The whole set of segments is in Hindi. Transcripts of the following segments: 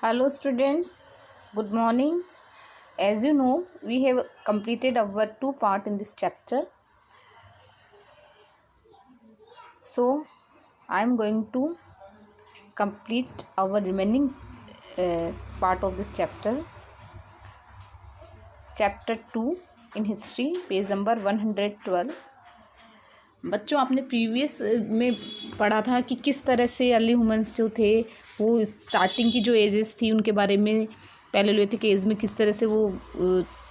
Hello students, good morning. As you know, we have completed our two part in this chapter. So, I am going to complete our remaining part of this chapter. Chapter 2 in history, page number 112. बच्चों आपने प्रीवियस में पढ़ा था कि किस तरह से अर्ली ह्यूमंस जो थे वो स्टार्टिंग की जो एजेस थी उनके बारे में पैलेयोलिथिक एज में किस तरह से वो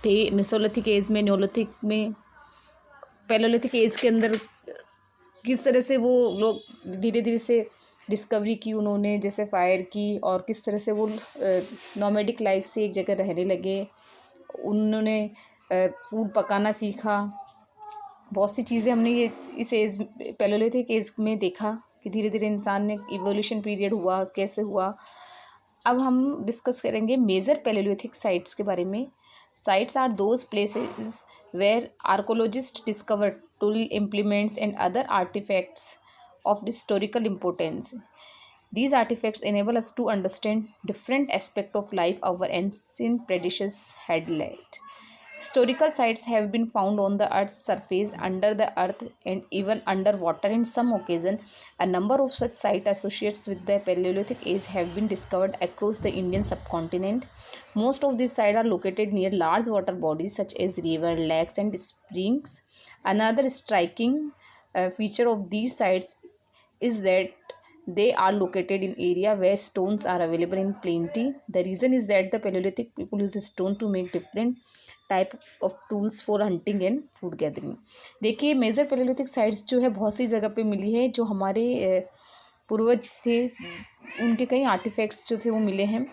थे, मेसोलिथिक एज में, न्योलिथिक में, पैलेयोलिथिक एज के अंदर किस तरह से वो लोग धीरे धीरे से डिस्कवरी की उन्होंने, जैसे फायर की, और किस तरह से वो नॉमेडिक लाइफ से एक जगह रहने लगे, उन्होंने फूड पकाना सीखा। बहुत सी चीज़ें हमने ये इस एज पैलेयोलिथिक एज में देखा कि धीरे धीरे इंसान ने इवोल्यूशन पीरियड हुआ, कैसे हुआ। अब हम डिस्कस करेंगे मेजर पैलेयोलिथिक साइट्स के बारे में। Sites are those places where archaeologist discover tool, implements and other artefacts of historical importance. These artifacts enable us to understand different aspects of life our ancient predecessors had led. Historical sites have been found on the Earth's surface, under the earth, and even underwater. In some occasions, a number of such site associates with the Paleolithic age have been discovered across the Indian subcontinent. Most of these sites are located near large water bodies such as rivers, lakes, and springs. Another striking feature of these sites is that they are located in area where stones are available in plenty. The reason is that the Paleolithic people use stone to make different type of tools for hunting and food gathering. देखिए, मेजर पैलेयोलिथिक साइट्स जो है बहुत सी जगह पे मिली है। जो हमारे पूर्वज थे उनके कई आर्टिफैक्ट्स जो थे वो मिले हैं,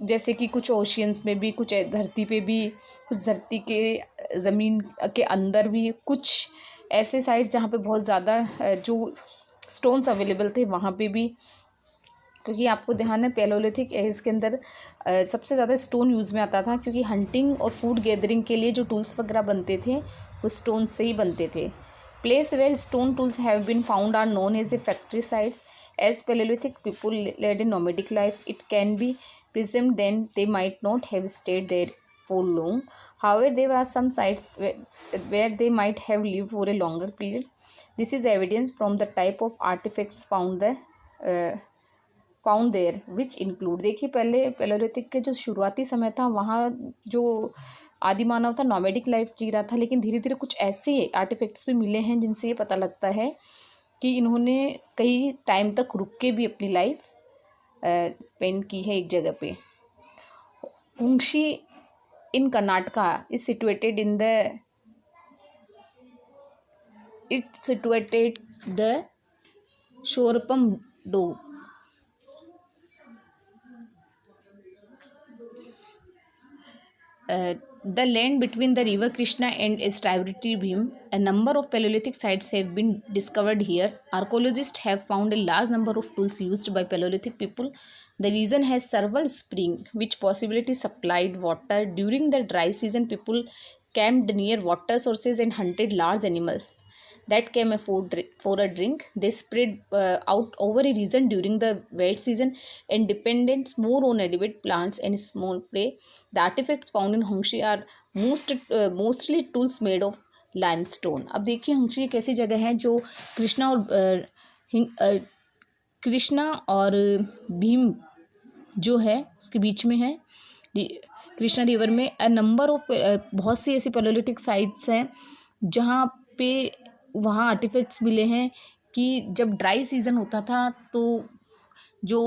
जैसे कि कुछ ओशियंस में भी, कुछ धरती पे भी, कुछ धरती के ज़मीन के अंदर भी, कुछ ऐसे साइट्स जहाँ पे बहुत ज़्यादा जो स्टोन्स अवेलेबल थे वहाँ पे भी। क्योंकि आपको ध्यान है पैलेयोलिथिक एज के अंदर सबसे ज़्यादा स्टोन यूज़ में आता था, क्योंकि हंटिंग और फूड गैदरिंग के लिए जो टूल्स वगैरह बनते थे वो स्टोन से ही बनते थे। Place where stone tools have been found are known as a factory sites. As palaeolithic people led a nomadic life, it can be presumed then they might not have stayed there for long. However, there are some sites where they might have lived for a longer period. This is evidence from the type of artifacts found there which include. देखिए, पहले पैलेयोलिथिक के जो शुरुआती समय था वहाँ जो आदि मानव था नॉमेडिक लाइफ जी रहा था, लेकिन धीरे धीरे कुछ ऐसे आर्टिफैक्ट्स भी मिले हैं जिनसे ये पता लगता है कि इन्होंने कई टाइम तक रुक के भी अपनी लाइफ स्पेंड की है एक जगह पे। Hunsgi in Karnataka is situated in the Shorapur Doab. The land between the river Krishna and its tributary Bhim. A number of Paleolithic sites have been discovered here. Archaeologists have found a large number of tools used by Paleolithic people. The region has several springs, which possibly supplied water. During the dry season, people camped near water sources and hunted large animals that came for a drink. They spread out over a region during the wet season and depended more on edible plants and small prey. The artifacts found in Hongshi are mostly tools made of limestone. अब देखिए, हंगशी एक ऐसी जगह है जो कृष्णा और भीम जो है उसके बीच में है, कृष्णा रिवर में। अ नंबर ऑफ बहुत सी ऐसी पैलेयोलिथिक साइट्स हैं जहाँ पे वहाँ आर्टिफैक्ट्स मिले हैं कि जब ड्राई सीज़न होता था तो जो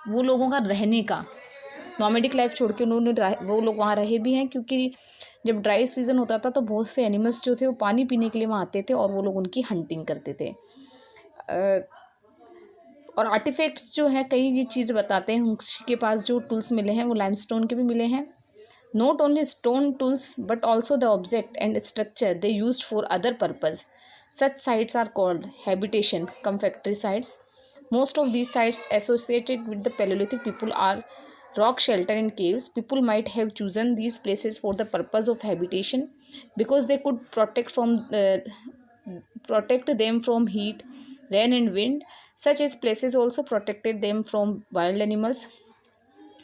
वो लोगों का रहने का नॉमेडिक लाइफ छोड़ के उन्होंने वो लोग वहाँ रहे भी हैं, क्योंकि जब ड्राई सीज़न होता था तो बहुत से एनिमल्स जो थे वो पानी पीने के लिए वहाँ आते थे और वो लोग उनकी हंटिंग करते थे। और आर्टिफैक्ट्स जो है कई ये चीज़ बताते हैं। उनके पास जो टूल्स मिले हैं वो लाइमस्टोन के भी मिले हैं। Not only stone tools but also the object and structure they used for other purpose. Such sites are called habitation cum factory sites. Most of these sites associated with the Paleolithic people are rock shelter and caves. People might have chosen these places for the purpose of habitation because they could protect them from heat, rain, and wind. Such as places also protected them from wild animals.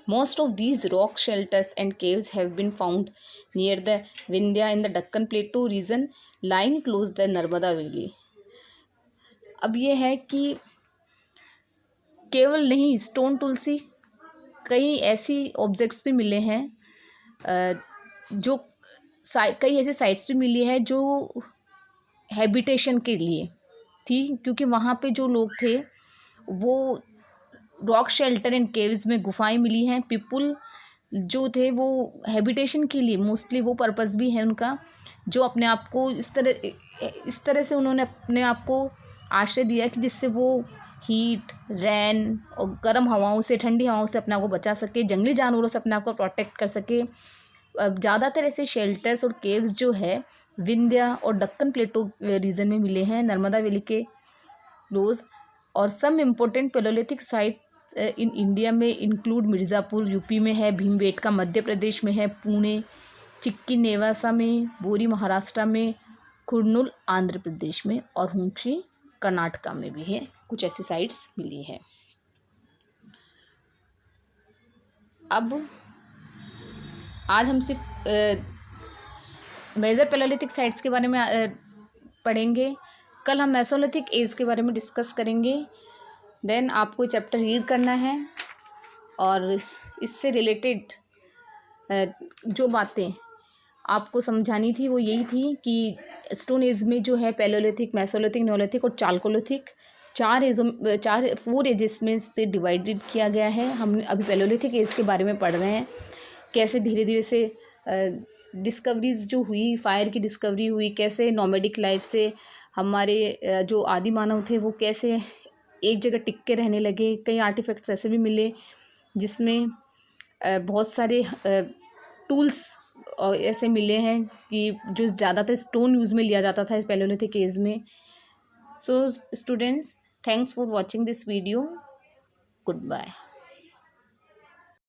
Most of these rock shelters and caves have been found near the Vindhya in the Deccan Plateau region lying close the Narmada Valley. अब ये है कि केवल नहीं, स्टोन तुलसी कई ऐसी ऑब्जेक्ट्स भी मिले हैं, जो कई ऐसी साइट्स भी मिली है जो हैबिटेशन के लिए थी, क्योंकि वहाँ पे जो लोग थे वो रॉक शेल्टर एंड केव्स में गुफाएं मिली हैं। पीपुल जो थे वो हैबिटेशन के लिए, मोस्टली वो पर्पस भी है उनका, जो अपने आप को इस तरह से उन्होंने अपने आप को आश्रय दिया कि जिससे वो हीट, रैन और गर्म हवाओं से, ठंडी हवाओं से अपने आप को बचा सके, जंगली जानवरों से अपने आप को प्रोटेक्ट कर सके। ज़्यादातर ऐसे शेल्टर्स और केव्स जो है विंध्या और दक्कन प्लेटो रीजन में मिले हैं, नर्मदा वैली के क्लोज। और some important palaeolithic sites in India में इंक्लूड मिर्ज़ापुर यूपी में है, भीमबेटका मध्य प्रदेश में है, पुणे, चिक्की नेवासा में, बोरी महाराष्ट्र में, कुर्नूल आंध्र प्रदेश में और हुंची कर्नाटका में भी है। कुछ ऐसी साइट्स मिली है। अब आज हम सिर्फ मेजर पैलोलिथिक साइट्स के बारे में पढ़ेंगे। कल हम मेसोलिथिक एज के बारे में डिस्कस करेंगे। देन आपको चैप्टर रीड करना है और इससे रिलेटेड जो बातें आपको समझानी थी वो यही थी कि स्टोन एज में जो है पैलोलिथिक, मेसोलिथिक, नियोलिथिक और चालकोलिथिक 4 एजेस में से डिवाइडेड किया गया है। हम अभी पैलोलिथिक एज के बारे में पढ़ रहे हैं, कैसे धीरे धीरे से डिस्कवरीज जो हुई, फायर की डिस्कवरी हुई, कैसे नोमैडिक लाइफ से हमारे जो आदि मानव थे वो कैसे एक जगह टिक के रहने लगे। कई आर्टिफैक्ट्स ऐसे भी मिले जिसमें बहुत सारे टूल्स ऐसे मिले हैं कि जो ज़्यादातर स्टोन यूज़ में लिया जाता था इस पैलोलिथिक एज में। So students, thanks for watching this video. Good bye.